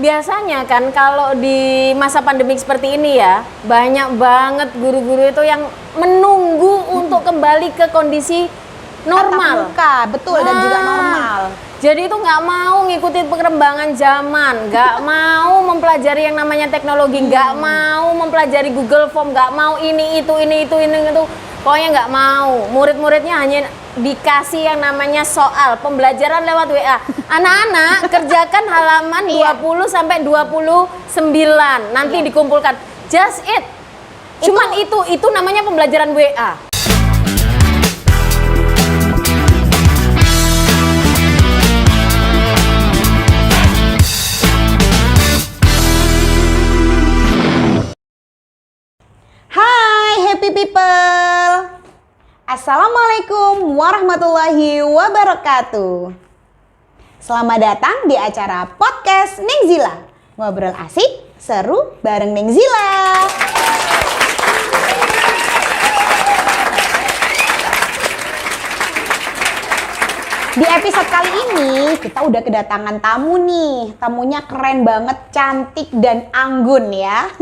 Biasanya kan kalau di masa pandemi seperti ini ya, banyak banget guru-guru itu yang menunggu untuk kembali ke kondisi normal. Tatap muka, betul, dan juga normal. Jadi itu nggak mau ngikutin perkembangan zaman, nggak mau mempelajari yang namanya teknologi, nggak mau mempelajari Google Form, nggak mau ini itu. Pokoknya nggak mau. Murid-muridnya hanya dikasih yang namanya soal pembelajaran lewat WA. Anak-anak kerjakan halaman 20 sampai 29. Nanti dikumpulkan. Just it. Cuman itu namanya pembelajaran WA. Hai happy people. Assalamualaikum warahmatullahi wabarakatuh. Selamat datang di acara podcast Nengzila. Ngobrol asik, seru bareng Nengzila. Di episode kali ini kita udah kedatangan tamu nih. Tamunya keren banget, cantik dan anggun ya.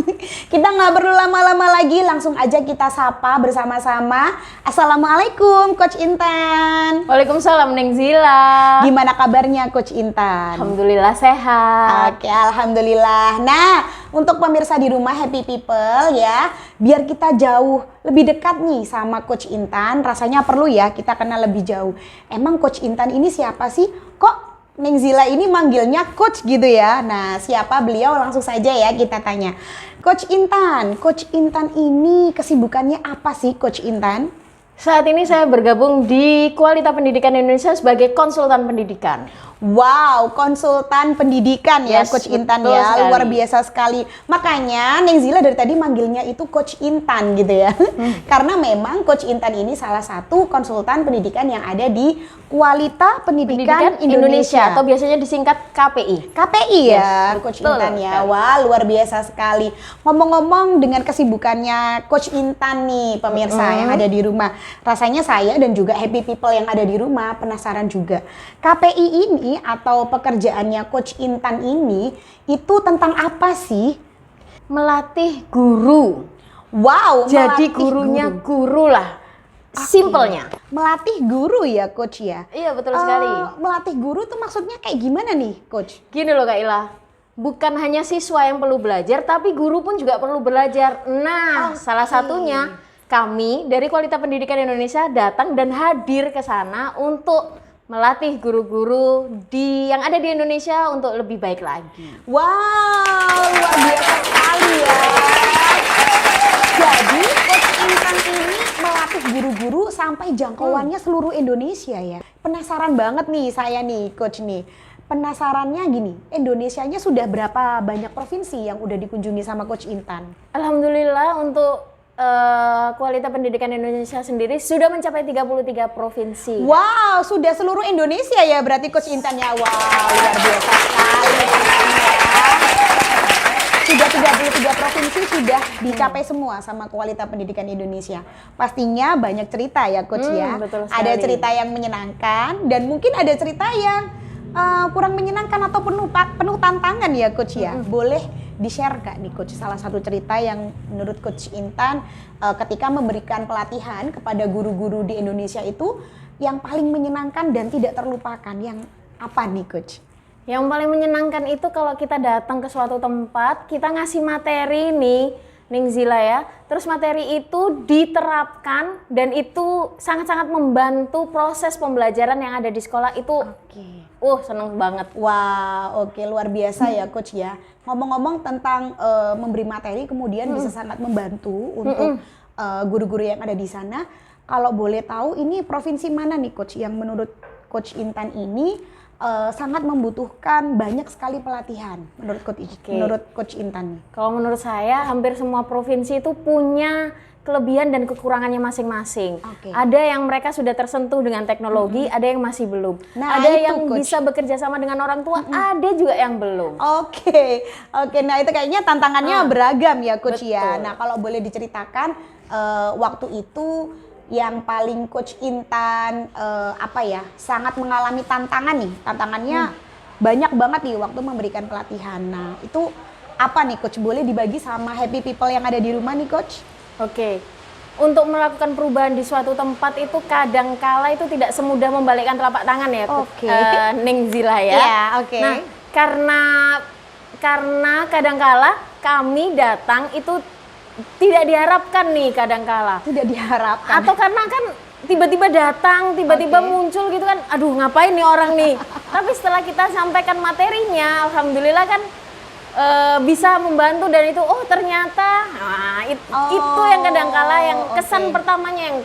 Kita nggak perlu lama-lama lagi, langsung aja kita sapa bersama-sama. Assalamualaikum Coach Intan. Waalaikumsalam Neng Zila. Gimana kabarnya Coach Intan? Alhamdulillah sehat. Oke, alhamdulillah. Nah, untuk pemirsa di rumah happy people ya, biar kita jauh lebih dekat nih sama Coach Intan, rasanya perlu ya kita kenal lebih jauh. Emang Coach Intan ini siapa sih? Kok Neng Zila ini manggilnya Coach gitu ya? Nah, siapa beliau? Langsung saja ya kita tanya. Coach Intan ini kesibukannya apa sih Coach Intan? Saat ini saya bergabung di Kualitas Pendidikan Indonesia sebagai konsultan pendidikan. Wow, konsultan pendidikan ya Yes, Coach Intan betul ya, sekali. luar biasa sekali. Makanya Neng Zila dari tadi manggilnya itu Coach Intan gitu ya. Karena memang Coach Intan ini salah satu konsultan pendidikan yang ada di Kualitas Pendidikan Indonesia. atau biasanya disingkat KPI. KPI ya, Yes, Coach betul Intan ya. sekali. Wah, luar biasa sekali. Ngomong-ngomong dengan kesibukannya Coach Intan nih, pemirsa yang ada di rumah. Rasanya saya dan juga happy people yang ada di rumah penasaran juga. KPI ini atau pekerjaannya Coach Intan ini itu tentang apa sih? Melatih guru. Wow, Jadi melatih gurunya guru. guru lah. Simpelnya. Melatih guru ya Coach ya? Iya, betul sekali. Melatih guru tuh maksudnya kayak gimana nih Coach? Gini loh Kak Ila, bukan hanya siswa yang perlu belajar, tapi guru pun juga perlu belajar. Nah, salah satunya kami dari Kualitas Pendidikan Indonesia datang dan hadir ke sana untuk melatih guru-guru yang ada di Indonesia untuk lebih baik lagi. Wow, luar biasa sekali ya. Jadi Coach Intan ini melatih guru-guru sampai jangkauannya seluruh Indonesia ya. Penasaran banget nih saya nih Coach nih. Penasarannya gini, Indonesianya sudah berapa banyak provinsi yang udah dikunjungi sama Coach Intan? Alhamdulillah untuk Kualitas Pendidikan Indonesia sendiri sudah mencapai 33 provinsi. Wow, sudah seluruh Indonesia ya berarti Coach Intan ya. Wow, luar biasa sekali ya. Sudah 33 provinsi sudah dicapai semua sama Kualitas Pendidikan Indonesia. Pastinya banyak cerita ya Coach ya. Betul sekali. Ada cerita yang menyenangkan dan mungkin ada cerita yang kurang menyenangkan atau penuh tantangan ya Coach ya. Boleh di-share gak nih Coach salah satu cerita yang menurut Coach Intan ketika memberikan pelatihan kepada guru-guru di Indonesia itu yang paling menyenangkan dan tidak terlupakan, yang apa nih Coach? Yang paling menyenangkan itu kalau kita datang ke suatu tempat, kita ngasih materi nih, Ning Zila ya. Terus materi itu diterapkan dan itu sangat-sangat membantu proses pembelajaran yang ada di sekolah itu. Seneng banget. Wah, oke, luar biasa ya Coach ya. Ngomong-ngomong tentang memberi materi kemudian bisa sangat membantu untuk guru-guru yang ada di sana. Kalau boleh tahu ini provinsi mana nih Coach yang menurut Coach Intan ini sangat membutuhkan banyak sekali pelatihan menurut Coach Intan nih? Kalau menurut saya hampir semua provinsi itu punya kelebihan dan kekurangannya masing-masing. Ada yang mereka sudah tersentuh dengan teknologi, ada yang masih belum. Nah, ada itu, yang Coach. bisa bekerja sama dengan orang tua, ada juga yang belum. Oke, nah itu kayaknya tantangannya beragam ya Coach ya. Betul. Nah kalau boleh diceritakan waktu itu yang paling Coach Intan sangat mengalami tantangan nih, tantangannya banyak banget nih waktu memberikan pelatihan. Nah, itu apa nih Coach? Boleh dibagi sama happy people yang ada di rumah nih Coach? Oke. Untuk melakukan perubahan di suatu tempat itu kadangkala itu tidak semudah membalikkan telapak tangan ya, Oke. Ning Zila ya. Iya, oke. Nah, karena kadangkala kami datang itu tidak diharapkan nih kadangkala. Tidak diharapkan. Atau karena kan tiba-tiba datang, tiba-tiba Oke. muncul gitu kan, aduh ngapain nih orang nih. Tapi setelah kita sampaikan materinya, alhamdulillah kan bisa membantu dan itu oh ternyata itu yang kadangkala yang kesan oke. pertamanya yang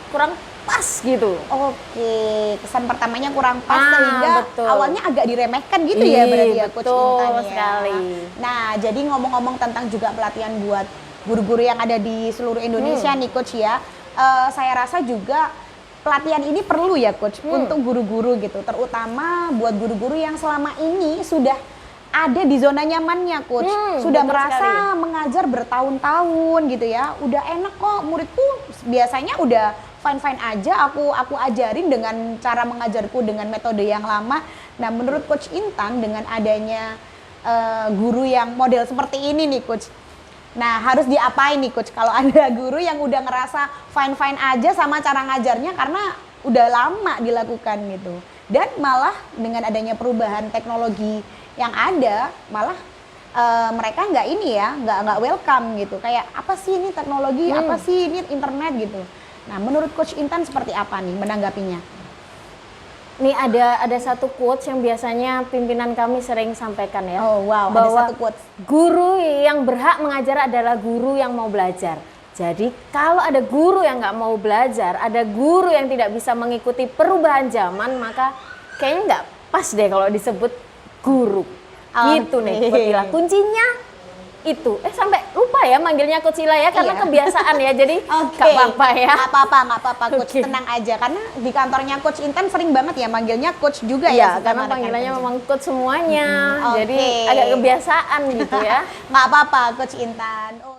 kurang pas gitu. Oke, kesan pertamanya kurang pas Ah, sehingga betul. awalnya agak diremehkan gitu ya berarti ya Coach Betul Intan ya. sekali. Nah, jadi ngomong-ngomong tentang juga pelatihan buat guru-guru yang ada di seluruh Indonesia nih Coach ya. Saya rasa juga pelatihan ini perlu ya Coach untuk guru-guru gitu, terutama buat guru-guru yang selama ini sudah ada di zona nyamannya Coach, sudah betul merasa sekali. mengajar bertahun-tahun gitu ya, udah enak kok muridku biasanya udah fine-fine aja, aku ajarin dengan cara mengajarku dengan metode yang lama. Nah menurut Coach Intan dengan adanya guru yang model seperti ini nih Coach, nah harus diapain nih Coach kalau ada guru yang udah ngerasa fine-fine aja sama cara ngajarnya karena udah lama dilakukan gitu, dan malah dengan adanya perubahan teknologi yang ada malah mereka nggak ini ya, nggak welcome gitu, kayak apa sih ini teknologi, apa sih ini internet gitu. Nah menurut Coach Intan seperti apa nih menanggapinya? Nih ada satu quotes yang biasanya pimpinan kami sering sampaikan ya. Oh wow, ada bahwa satu quotes. guru yang berhak mengajar adalah guru yang mau belajar. Jadi kalau ada guru yang nggak mau belajar, ada guru yang tidak bisa mengikuti perubahan zaman, maka kayaknya nggak pas deh kalau disebut guru. Gitu nih Coach Ila. Kuncinya itu. Sampai lupa ya manggilnya Coach Ila ya karena Iya. kebiasaan ya. Jadi Oke, nggak apa-apa ya. nggak apa-apa Coach, Oke. tenang aja karena di kantornya Coach Intan sering banget ya manggilnya Coach juga Iya, ya. karena sama rekan panggilannya kerja. memang Coach semuanya. Jadi Oke. agak kebiasaan gitu ya. Nggak apa-apa Coach Intan. Oh.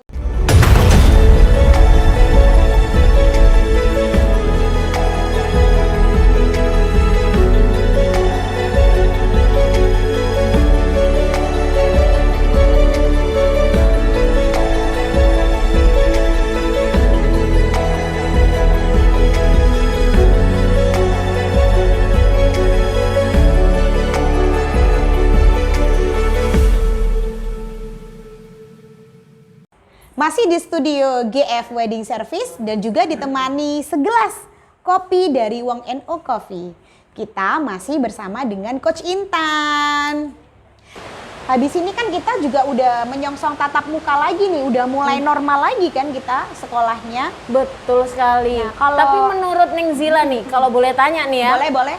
Masih di studio GF Wedding Service dan juga ditemani segelas kopi dari Wong NO Coffee. Kita masih bersama dengan Coach Intan. Habis ini kan kita juga udah menyongsong tatap muka lagi nih, udah mulai normal lagi kan kita sekolahnya. Betul sekali. Nah, kalau- Tapi menurut Ning Zila nih, kalau boleh tanya nih ya. Boleh.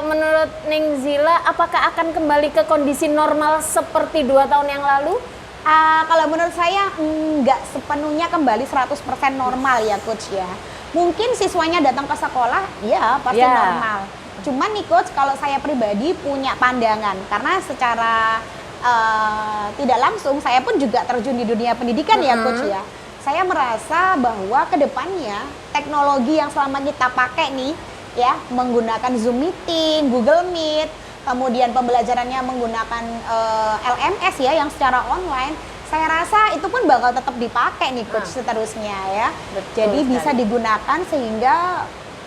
Menurut Ning Zila, apakah akan kembali ke kondisi normal seperti 2 tahun yang lalu? Kalau menurut saya nggak sepenuhnya kembali 100% normal ya Coach ya. Mungkin siswanya datang ke sekolah, ya pasti Ya. normal. Cuman nih Coach, kalau saya pribadi punya pandangan karena secara tidak langsung saya pun juga terjun di dunia pendidikan ya Coach ya. Saya merasa bahwa kedepannya teknologi yang selama kita pakai nih ya, menggunakan Zoom Meeting, Google Meet, kemudian pembelajarannya menggunakan LMS ya yang secara online, saya rasa itu pun bakal tetap dipakai nih Coach seterusnya ya. Betul Jadi sekali. bisa digunakan sehingga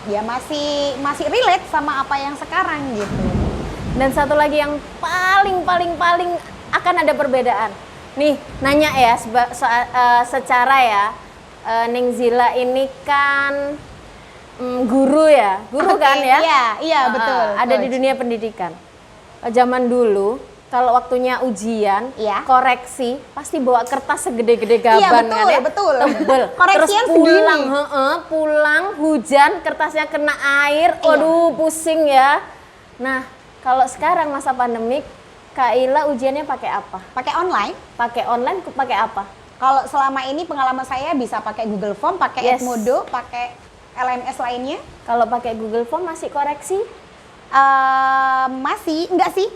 ya masih relate sama apa yang sekarang gitu. Dan satu lagi yang paling akan ada perbedaan. Nih, nanya ya secara ya, Ning Zila ini kan guru ya, guru Oke, kan ya? iya, betul, Ada di Coach. dunia pendidikan. Zaman dulu, kalau waktunya ujian, Iya. koreksi, pasti bawa kertas segede-gede gaban Iya, betul, kan ya? betul. Tebel. Koreksian Terus pulang, segini. pulang hujan, kertasnya kena air, Iya. aduh pusing ya. Nah, kalau sekarang masa pandemik, Kak Ila ujiannya pakai apa? Pakai online. Pakai online, pakai apa? Kalau selama ini pengalaman saya bisa pakai Google Form, pakai Yes. Edmodo, pakai LMS lainnya. Kalau pakai Google Form masih koreksi? Masih, enggak sih?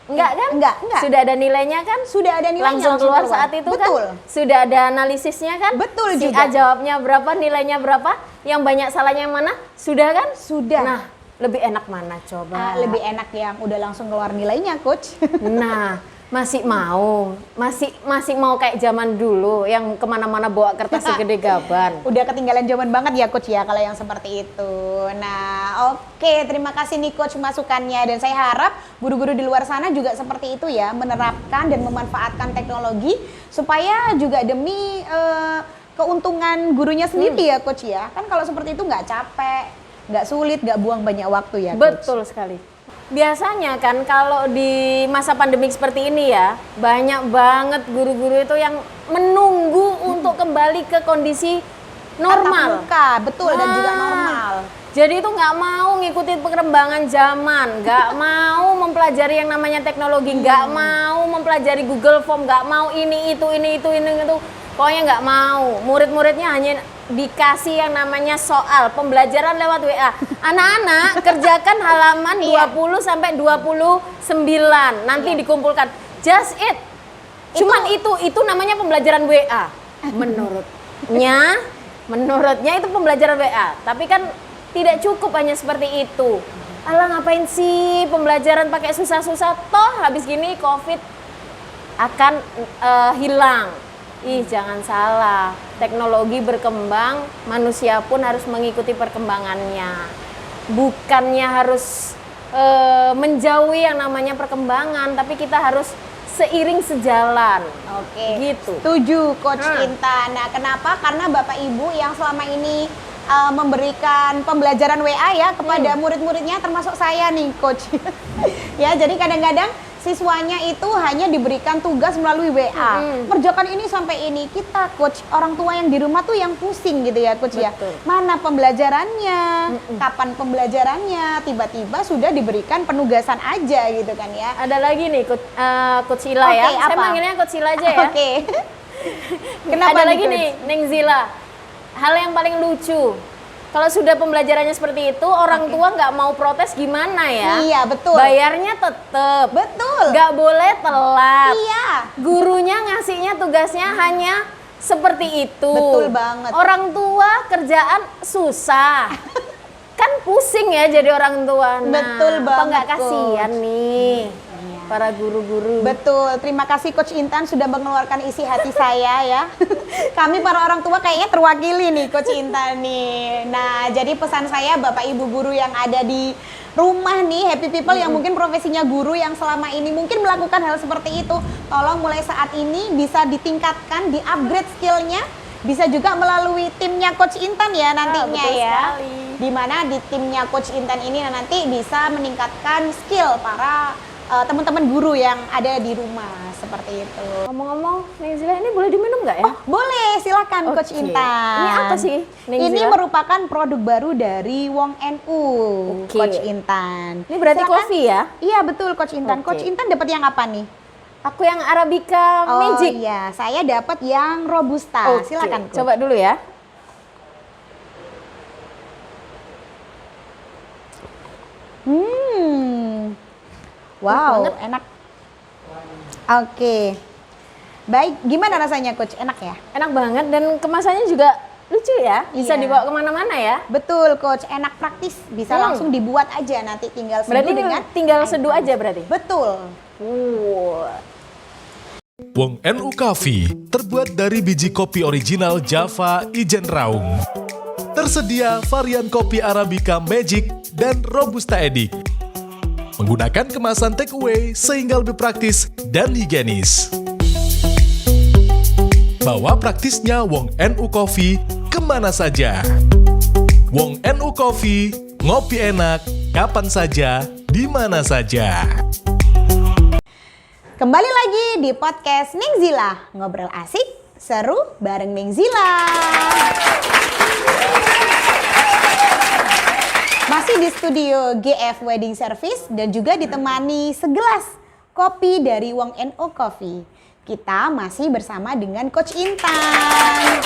Enggak kan? Enggak. Sudah ada nilainya kan? Sudah ada nilainya. Langsung keluar saat itu Betul. kan? Sudah ada analisisnya kan? Betul si juga. A jawabnya berapa, nilainya berapa? Yang banyak salahnya yang mana? Sudah kan? Sudah. Nah, Lebih enak mana coba? Lebih enak yang udah langsung keluar nilainya, Coach. Nah, masih mau kayak zaman dulu yang kemana-mana bawa kertas segede gaban. Udah ketinggalan zaman banget ya Coach ya kalau yang seperti itu. Nah, oke, terima kasih nih Coach masukannya, dan saya harap guru-guru di luar sana juga seperti itu ya, menerapkan dan memanfaatkan teknologi supaya juga demi keuntungan gurunya sendiri ya Coach ya. Kan kalau seperti itu nggak capek, nggak sulit, nggak buang banyak waktu ya Coach. Betul sekali. Biasanya kan kalau di masa pandemi seperti ini ya, banyak banget guru-guru itu yang menunggu untuk kembali ke kondisi normal. Tatap muka, betul, dan juga normal. Jadi itu nggak mau ngikutin perkembangan zaman, nggak mau mempelajari yang namanya teknologi, nggak mau mempelajari Google Form, nggak mau ini itu. Pokoknya nggak mau. Murid-muridnya hanya dikasih yang namanya soal pembelajaran lewat WA. Anak-anak kerjakan halaman 20 sampai 29. Nanti dikumpulkan. Just it. Cuman itu namanya pembelajaran WA. Menurutnya itu pembelajaran WA. Tapi kan tidak cukup hanya seperti itu. Alah, ngapain sih pembelajaran pakai susah-susah? Toh habis gini COVID akan hilang. Jangan salah, teknologi berkembang, manusia pun harus mengikuti perkembangannya. Bukannya harus menjauhi yang namanya perkembangan, tapi kita harus seiring sejalan. Oke, gitu. Setuju Coach Intan. Nah, kenapa? Karena Bapak Ibu yang selama ini memberikan pembelajaran WA ya kepada murid-muridnya, termasuk saya nih Coach. Ya, jadi kadang-kadang siswanya itu hanya diberikan tugas melalui WA. Kerjakan ini sampai ini. Kita Coach, orang tua yang di rumah tuh yang pusing gitu ya Coach. Betul. Ya. Mana pembelajarannya? Kapan pembelajarannya? Tiba-tiba sudah diberikan penugasan aja gitu kan ya. Ada lagi nih Coach Ila ya. Oke, Saya apa? manggilnya Coach Ila aja ya. Oke. Kenapa Ada lagi Coach? nih Neng Zila. Hal yang paling lucu. Kalau sudah pembelajarannya seperti itu, orang tua nggak mau protes gimana ya? Iya, betul. Bayarnya tetap. Betul. Nggak boleh telat. Iya. Gurunya ngasihnya tugasnya hanya seperti itu. Betul banget. Orang tua kerjaan susah. Kan pusing ya jadi orang tua. Nah, Betul apa banget, nggak kasihan Coach. nih para guru-guru? Betul, terima kasih Coach Intan sudah mengeluarkan isi hati saya ya. Kami para orang tua kayaknya terwakili nih Coach Intan nih. Nah, jadi pesan saya Bapak Ibu guru yang ada di rumah nih, happy people yang mungkin profesinya guru yang selama ini mungkin melakukan hal seperti itu, tolong mulai saat ini bisa ditingkatkan, di-upgrade skillnya, bisa juga melalui timnya Coach Intan ya nantinya betul ya. sekali. Dimana di timnya Coach Intan ini nanti bisa meningkatkan skill para teman-teman guru yang ada di rumah seperti itu. Ngomong-ngomong, Neng Zila ini boleh diminum nggak ya? Oh, boleh, silakan Coach Oke. Intan. Ini apa sih, Neng Ini Zila? merupakan produk baru dari Wong NU, Oke. Coach Intan. Ini berarti Silakan. kopi ya? Iya, betul Coach Intan. Oke. Coach Intan dapat yang apa nih? Aku yang Arabica Magic. Oh iya, saya dapat yang Robusta. Oke, Silakan Coach. coba dulu ya. Wow, banget. enak. Oke. Baik, gimana rasanya Coach? Enak ya? Enak banget dan kemasannya juga lucu ya. Bisa Iya. dibawa kemana-mana ya. Betul Coach, enak praktis. Bisa langsung dibuat aja, nanti tinggal seduh Berarti ini dengan tinggal seduh aja berarti? Betul. Wong NU Coffee terbuat dari biji kopi original Java Ijen Raung. Tersedia varian kopi Arabica Magic dan Robusta Edic. Menggunakan kemasan take away sehingga lebih praktis dan higienis. Bawa praktisnya Wong NU Coffee kemana saja. Wong NU Coffee, ngopi enak, kapan saja, di mana saja. Kembali lagi di podcast Neng Zila. Ngobrol asik, seru bareng Neng Zila. Masih di studio GF Wedding Service dan juga ditemani segelas kopi dari Wong NU Coffee. Kita masih bersama dengan Coach Intan.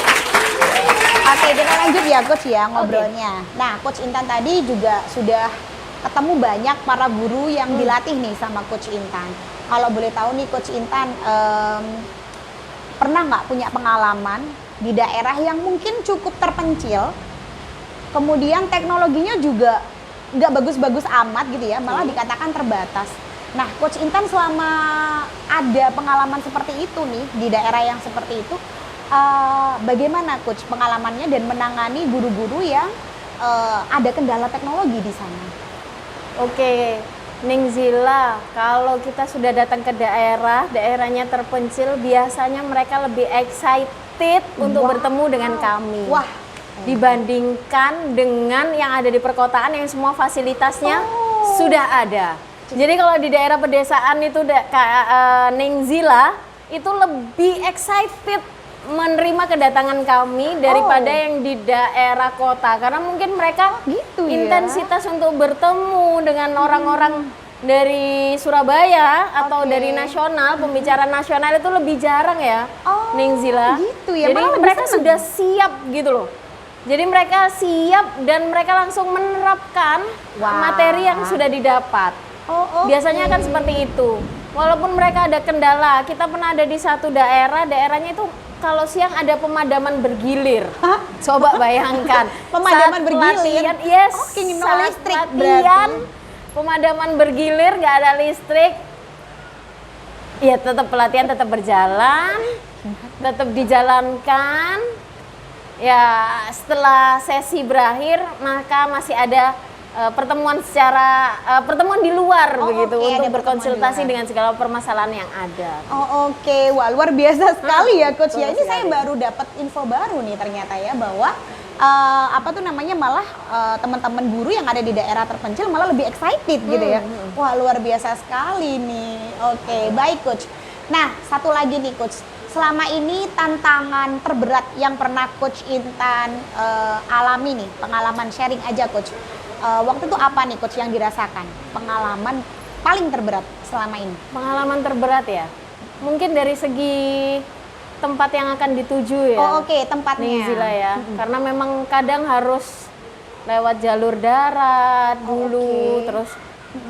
Oke, kita lanjut ya Coach ya ngobrolnya. Nah, Coach Intan tadi juga sudah ketemu banyak para guru yang dilatih nih sama Coach Intan. Kalau boleh tahu nih Coach Intan, pernah nggak punya pengalaman di daerah yang mungkin cukup terpencil, kemudian teknologinya juga nggak bagus-bagus amat gitu ya, malah dikatakan terbatas. Nah, Coach Intan selama ada pengalaman seperti itu nih di daerah yang seperti itu, bagaimana Coach pengalamannya dan menangani guru-guru yang ada kendala teknologi di sana? Oke, Ning Zila, kalau kita sudah datang ke daerahnya terpencil, biasanya mereka lebih excited untuk bertemu dengan kami. Wah, dibandingkan dengan yang ada di perkotaan yang semua fasilitasnya sudah ada. Jadi kalau di daerah pedesaan itu Ning Zila itu lebih excited menerima kedatangan kami daripada yang di daerah kota, karena mungkin mereka gitu ya. intensitas untuk bertemu dengan orang-orang dari Surabaya atau dari nasional, pembicara nasional itu lebih jarang ya, Ning Zila. Gitu ya. Jadi Malah lebih mereka senang. sudah siap gitu loh. Jadi mereka siap dan mereka langsung menerapkan materi yang sudah didapat. Biasanya kan seperti itu. Walaupun mereka ada kendala, kita pernah ada di satu daerahnya itu kalau siang ada pemadaman bergilir. Coba bayangkan. Pemadaman Saat bergilir? Latihan, yes. No saat listrik latihan, berarti. pemadaman bergilir, nggak ada listrik. Ya tetap pelatihan tetap berjalan, tetap dijalankan. Ya setelah sesi berakhir, maka masih ada pertemuan pertemuan di luar begitu oke, ada untuk pertemuan berkonsultasi di luar. dengan segala permasalahan yang ada. Oke, wah luar biasa sekali ya Coach ya. betul Ini saya sekali. baru dapat info baru nih ternyata ya, bahwa malah teman-teman guru yang ada di daerah terpencil malah lebih excited gitu ya. Wah luar biasa sekali nih. Oke, baik Coach. Nah, satu lagi nih Coach. Selama ini tantangan terberat yang pernah Coach Intan alami nih, pengalaman sharing aja Coach. Waktu itu apa nih Coach yang dirasakan? Pengalaman paling terberat selama ini? Pengalaman terberat ya? Mungkin dari segi tempat yang akan dituju ya. Oke, tempatnya. Ning Zila ya. Karena memang kadang harus lewat jalur darat dulu, terus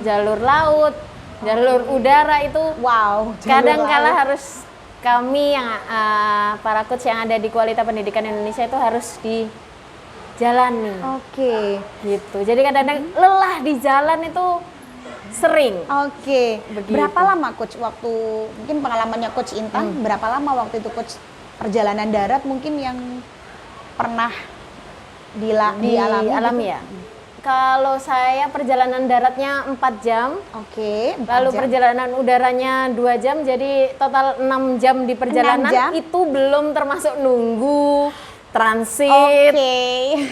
jalur laut, jalur udara itu Wow. kadang kala harus kami yang para coach yang ada di Kualitas Pendidikan Indonesia itu harus dijalani. Oke. Gitu. Jadi kadang-kadang lelah di jalan itu sering. Oke. Begitu. Berapa lama Coach waktu, mungkin pengalamannya Coach Intan, berapa lama waktu itu Coach perjalanan darat mungkin yang pernah dialami ya. Kalau saya perjalanan daratnya 4 jam, Oke. 4 lalu jam. perjalanan udaranya 2 jam, jadi total 6 jam di perjalanan. 6 jam? Itu belum termasuk nunggu, transit, Oke.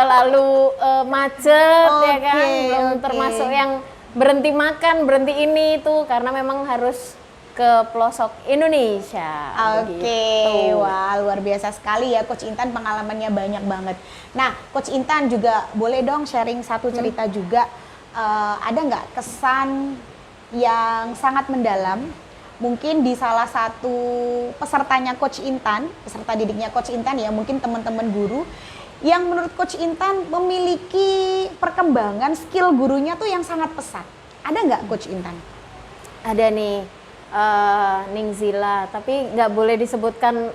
lalu macet ya kan, Oke, belum oke. termasuk yang berhenti makan, berhenti ini itu, karena memang harus ke pelosok Indonesia. Oke, begitu. wah luar biasa sekali ya Coach Intan, pengalamannya banyak banget. Nah, Coach Intan juga boleh dong sharing satu cerita juga. Ada nggak kesan yang sangat mendalam? Mungkin di salah satu pesertanya Coach Intan, peserta didiknya Coach Intan ya, mungkin teman-teman guru yang menurut Coach Intan memiliki perkembangan skill gurunya tuh yang sangat pesat. Ada nggak Coach Intan? Ada nih. Ning Zila, tapi nggak boleh disebutkan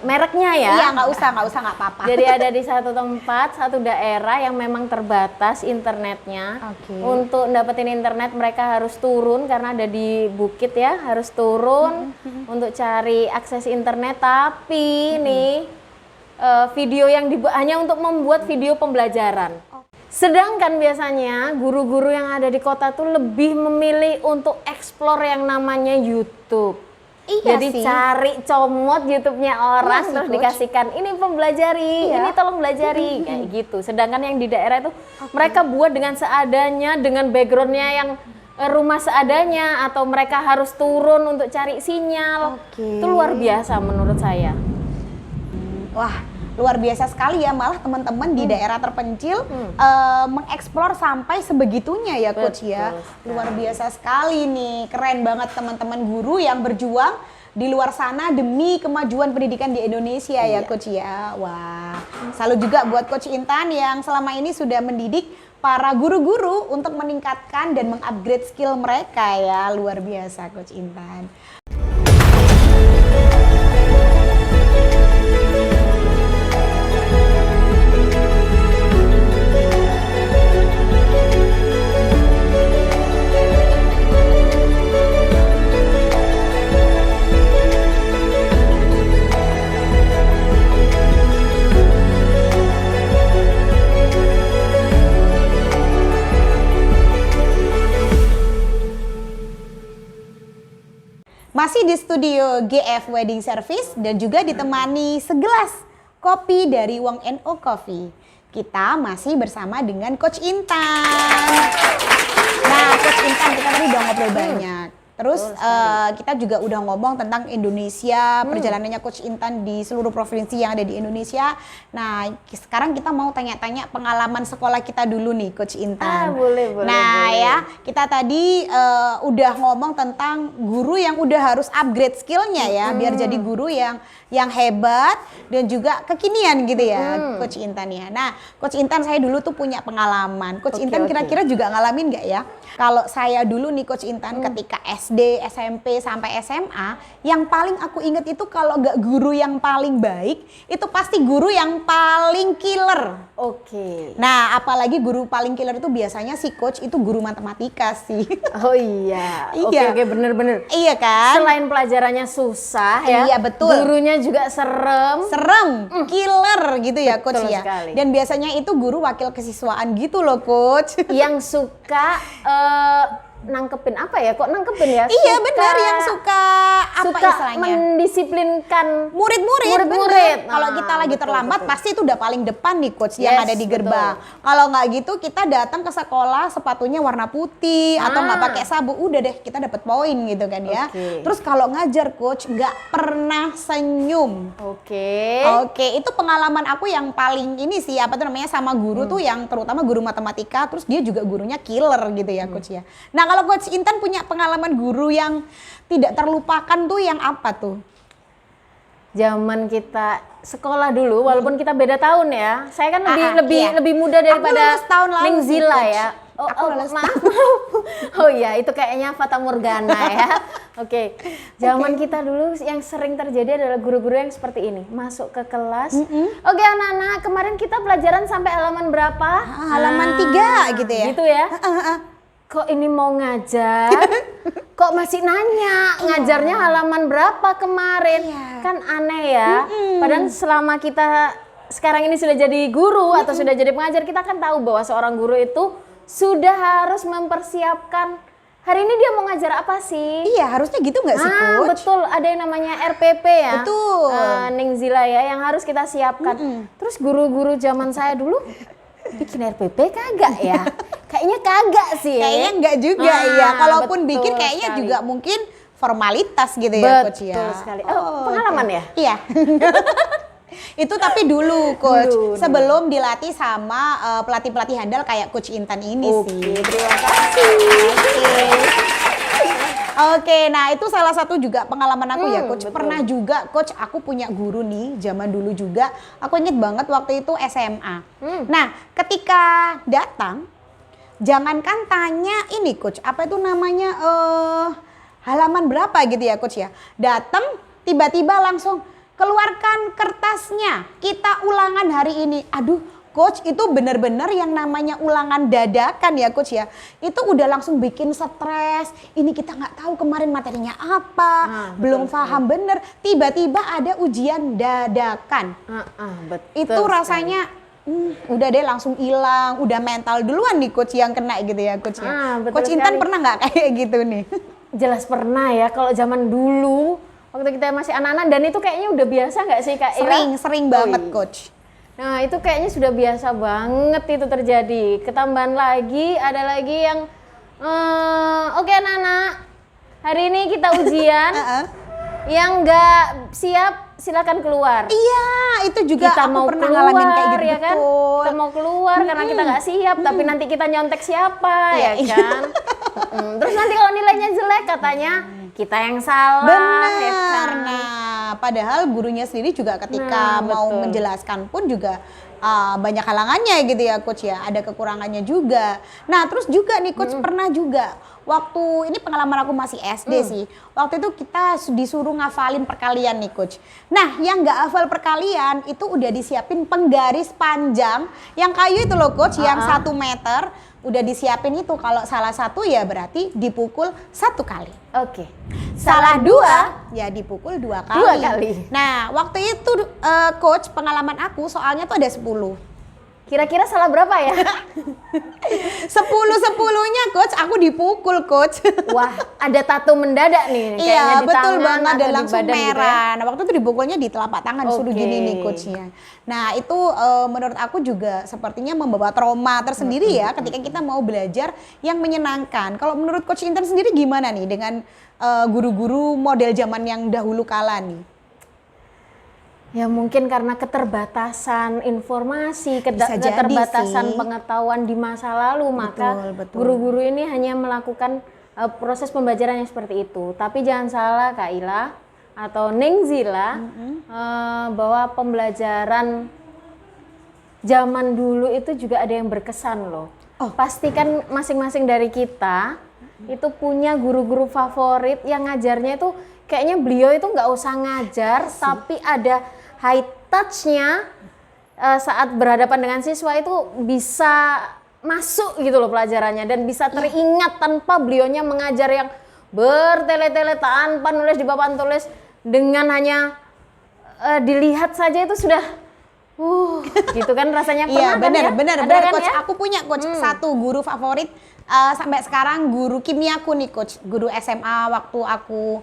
mereknya ya. Iya, nggak usah, nggak apa-apa. Jadi ada di satu tempat, satu daerah yang memang terbatas internetnya. Oke. Untuk dapetin internet mereka harus turun karena ada di bukit ya, harus turun untuk cari akses internet. Tapi nih video yang hanya untuk membuat video pembelajaran. Sedangkan biasanya guru-guru yang ada di kota tuh lebih memilih untuk explore yang namanya YouTube. Iya Jadi sih. cari comot YouTube-nya orang Iya sih, terus Coach. dikasihkan ini pelajari, Iya. ini tolong belajari kayak gitu. Sedangkan yang di daerah itu mereka buat dengan seadanya, dengan backgroundnya yang rumah seadanya, atau mereka harus turun untuk cari sinyal. Oke. Itu luar biasa menurut saya. Wah, luar biasa sekali ya, malah teman-teman di daerah terpencil mengeksplor sampai sebegitunya ya Coach ya. Betul sekali. Luar biasa sekali nih, keren banget teman-teman guru yang berjuang di luar sana demi kemajuan pendidikan di Indonesia ya Coach ya. Wah, salut juga buat Coach Intan yang selama ini sudah mendidik para guru-guru untuk meningkatkan dan mengupgrade skill mereka ya. Luar biasa Coach Intan. masih di studio GF Wedding Service dan juga ditemani segelas kopi dari Wong NO Coffee. Kita masih bersama dengan Coach Intan. Nah, Coach Intan kita tadi udah ngobrol banyak. Terus kita juga udah ngomong tentang Indonesia, perjalanannya Coach Intan di seluruh provinsi yang ada di Indonesia. Nah, sekarang kita mau tanya-tanya pengalaman sekolah kita dulu nih, Coach Intan. Boleh. Nah, ya, kita tadi udah ngomong tentang guru yang udah harus upgrade skillnya ya, biar jadi guru yang hebat dan juga kekinian gitu ya, Coach Intan ya. Nah, Coach Intan saya dulu tuh punya pengalaman. Coach Intan kira-kira juga ngalamin nggak ya? Kalau saya dulu nih Coach Intan ketika SD, SMP sampai SMA, yang paling aku inget itu kalau nggak guru yang paling baik, itu pasti guru yang paling killer. Oke. Nah, apalagi guru paling killer itu biasanya si coach itu guru matematika sih. Oh iya. Iya. Oke, bener. Iya kan? Selain pelajarannya susah ya. Iya, betul. Gurunya juga serem. Killer gitu ya Betul coach ya. sekali. Dan biasanya itu guru wakil kesiswaan gitu loh coach. Yang suka nangkepin apa ya? Kok nangkepin ya? Iya benar, yang suka apa suka istilahnya? mendisiplinkan Murid-murid. Murid-murid. Kalau kita lagi betul, terlambat betul. pasti itu udah paling depan nih coach yang Yes, ada di gerbang. Kalau nggak gitu kita datang ke sekolah sepatunya warna putih atau nggak pakai sabuk, udah deh kita dapat poin gitu kan ya. Oke. Terus kalau ngajar coach nggak pernah senyum. Oke, itu pengalaman aku yang paling ini sih, apa tuh namanya, sama guru tuh yang terutama guru matematika, terus dia juga gurunya killer gitu ya coach ya. Nah, kalau Coach Intan punya pengalaman guru yang tidak terlupakan tuh yang apa tuh? Zaman kita sekolah dulu, walaupun kita beda tahun ya. Saya kan iya. lebih muda daripada lulus tahun lalu Ning sih, Zila Coach. ya. Aku lulus maaf. Oh iya, itu kayaknya Fata Morgana ya. Oke. Zaman kita dulu yang sering terjadi adalah guru-guru yang seperti ini. Masuk ke kelas. Oke anak-anak, kemarin kita pelajaran sampai halaman berapa? Halaman 3 gitu ya. Gitu ya. Kok ini mau ngajar, kok masih nanya ngajarnya halaman berapa kemarin? Kan aneh ya. Padahal selama kita sekarang ini sudah jadi guru atau sudah jadi pengajar, kita kan tahu bahwa seorang guru itu sudah harus mempersiapkan hari ini dia mau ngajar apa sih? Iya, harusnya gitu nggak sih coach? Betul, ada yang namanya RPP ya. Betul. Ning Zila ya, yang harus kita siapkan. Terus guru-guru zaman saya dulu bikin RPP kagak ya? Kayaknya kagak sih. Kayaknya enggak juga ya. Kalaupun betul bikin kayaknya sekali. juga mungkin formalitas gitu ya coach ya. Betul sekali. Pengalaman ya? Iya. Itu tapi dulu coach, Dulu. sebelum dilatih sama pelatih-pelatih handal kayak Coach Intan ini sih. Terima kasih. Oke, nah itu salah satu juga pengalaman aku ya coach. Betul. Pernah juga coach, aku punya guru nih zaman dulu juga. Aku inget banget waktu itu SMA. Nah, ketika datang, jangankan tanya ini coach, apa itu namanya halaman berapa gitu ya coach ya. Datang tiba-tiba langsung keluarkan kertasnya, kita ulangan hari ini. Aduh coach, itu benar-benar yang namanya ulangan dadakan ya coach ya. Itu udah langsung bikin stres. Ini kita nggak tahu kemarin materinya apa, belum paham bener. Tiba-tiba ada ujian dadakan. Betul. Itu rasanya udah deh langsung hilang, udah mental duluan nih coach yang kena gitu ya coach ya. Betul Coach Intan sekali. pernah nggak kayak gitu nih? Jelas pernah ya, kalau zaman dulu waktu kita masih anak-anak, dan itu kayaknya udah biasa nggak sih Kak Ira? Sering banget coach. Nah itu kayaknya sudah biasa banget itu terjadi. Ketambahan lagi, ada lagi yang oke anak-anak, hari ini kita ujian. Yang nggak siap silakan keluar. Iya, itu juga Kita aku mau pernah keluar ngalamin kayak gitu ya kan? betul. Kita mau keluar karena kita nggak siap, tapi nanti kita nyontek siapa ya kan? Terus nanti kalau nilainya jelek katanya kita yang salah. Benar. Ya kan? Nah, padahal gurunya sendiri juga ketika Nah, mau betul. menjelaskan pun juga banyak halangannya gitu ya coach ya, ada kekurangannya juga. Nah terus juga nih coach pernah juga waktu ini pengalaman aku masih SD sih, waktu itu kita disuruh ngafalin perkalian nih coach. Nah yang nggak hafal perkalian itu udah disiapin penggaris panjang yang kayu itu loh coach, yang 1 meter udah disiapin itu, kalau salah satu ya berarti dipukul 1 kali. Oke. Salah 2 ya dipukul 2 kali. 2 kali. Nah waktu itu coach, pengalaman aku soalnya tuh ada 10. Kira-kira salah berapa ya? 10-10-nya coach, aku dipukul coach. Wah, ada tato mendadak nih. Kayaknya Iya di betul tangan banget, atau dan di langsung badan gitu ya. merah. Nah waktu itu dipukulnya di telapak tangan, suruh Oke. gini nih coachnya. Nah itu menurut aku juga sepertinya membawa trauma tersendiri ya ketika kita mau belajar yang menyenangkan. Kalau menurut Coach Intan sendiri gimana nih dengan guru-guru model zaman yang dahulu kala nih? Ya mungkin karena keterbatasan informasi, Bisa jadi keterbatasan sih. pengetahuan di masa lalu, maka betul. guru-guru ini hanya melakukan proses pembelajaran yang seperti itu. Tapi jangan salah Kak Ila atau Neng Zila, bahwa pembelajaran zaman dulu itu juga ada yang berkesan loh. Pastikan masing-masing dari kita itu punya guru-guru favorit yang ngajarnya itu kayaknya beliau itu nggak usah ngajar, tapi ada high touch-nya saat berhadapan dengan siswa itu bisa masuk gitu loh pelajarannya dan bisa teringat tanpa beliaunya mengajar yang bertele-tele tanpa nulis di papan tulis, dengan hanya dilihat saja itu sudah gitu kan rasanya. Iya Pernah benar kan ya? Ada kan coach. ya? Aku punya coach satu guru favorit sampai sekarang, guru kimiaku nih coach. Guru SMA waktu aku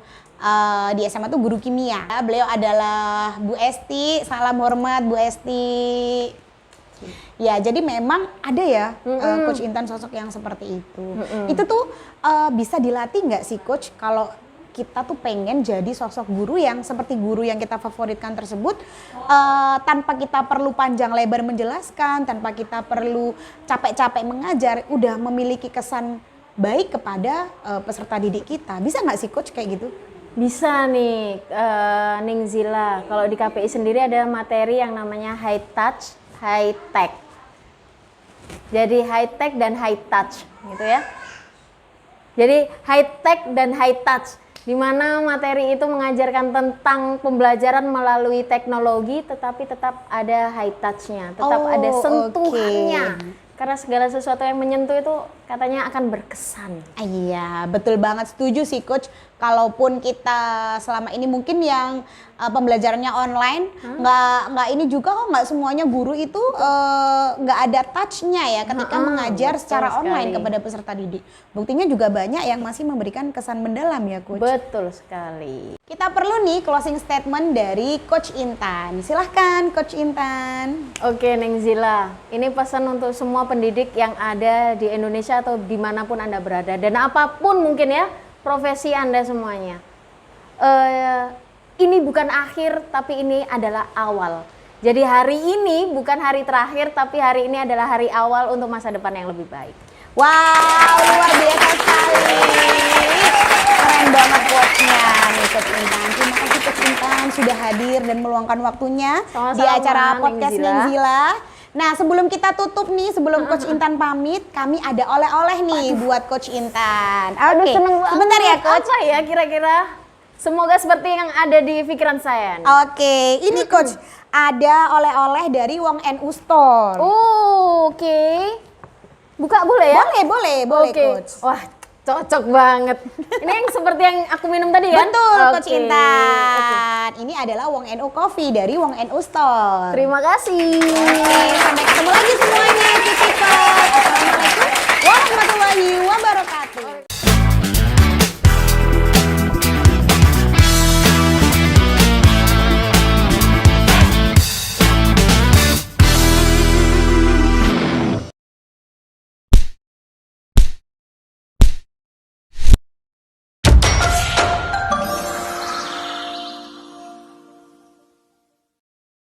di SMA tuh guru kimia. Beliau adalah Bu Esti. Salam hormat Bu Esti. Ya jadi memang ada ya Coach Intan sosok yang seperti itu. Itu tuh bisa dilatih nggak sih coach kalau kita tuh pengen jadi sosok guru yang seperti guru yang kita favoritkan tersebut, tanpa kita perlu panjang lebar menjelaskan, tanpa kita perlu capek-capek mengajar, udah memiliki kesan baik kepada peserta didik kita. Bisa nggak sih coach kayak gitu? Bisa nih, Ning Zila. Kalau di KPI sendiri ada materi yang namanya high touch, high tech. Jadi high tech dan high touch, gitu ya. Jadi high tech dan high touch, di mana materi itu mengajarkan tentang pembelajaran melalui teknologi, tetapi tetap ada high touch-nya, tetap ada sentuhannya. Karena segala sesuatu yang menyentuh itu katanya akan berkesan. Iya, betul banget, setuju sih coach. Kalaupun kita selama ini mungkin yang pembelajarannya online, nggak ini juga kok, nggak semuanya guru itu nggak ada touch-nya ya ketika mengajar secara online kepada peserta didik. Buktinya juga banyak yang masih memberikan kesan mendalam ya coach. Betul sekali. Kita perlu nih closing statement dari Coach Intan. Silahkan Coach Intan. Oke Neng Zila, ini pesan untuk semua pendidik yang ada di Indonesia atau dimanapun Anda berada, dan apapun mungkin ya profesi Anda semuanya. Ini bukan akhir, tapi ini adalah awal. Jadi hari ini bukan hari terakhir, tapi hari ini adalah hari awal untuk masa depan yang lebih baik. Wow, luar biasa sekali. Keren banget quotes-nya nih Coach Intan. Terima kasih Coach Intan sudah hadir dan meluangkan waktunya Sama-sama, di acara Neng podcast Zila. Neng Zila. Nah sebelum kita tutup nih, sebelum Coach Intan pamit, kami ada oleh-oleh nih buat Coach Intan. Oke, Seneng banget. sebentar ya Coach. Apa ya kira-kira? Semoga seperti yang ada di pikiran saya nih. Oke, ini Coach ada oleh-oleh dari Wong NU Store. Oke. Buka boleh ya? Boleh Oke. Coach. Wah, cocok banget. Ini yang seperti yang aku minum tadi kan? Betul, Coach Oke. Intan. Ini adalah Wong NU Coffee dari Wong NU Store. Terima kasih. Oke, sampai ketemu lagi semuanya. Assalamualaikum warahmatullahi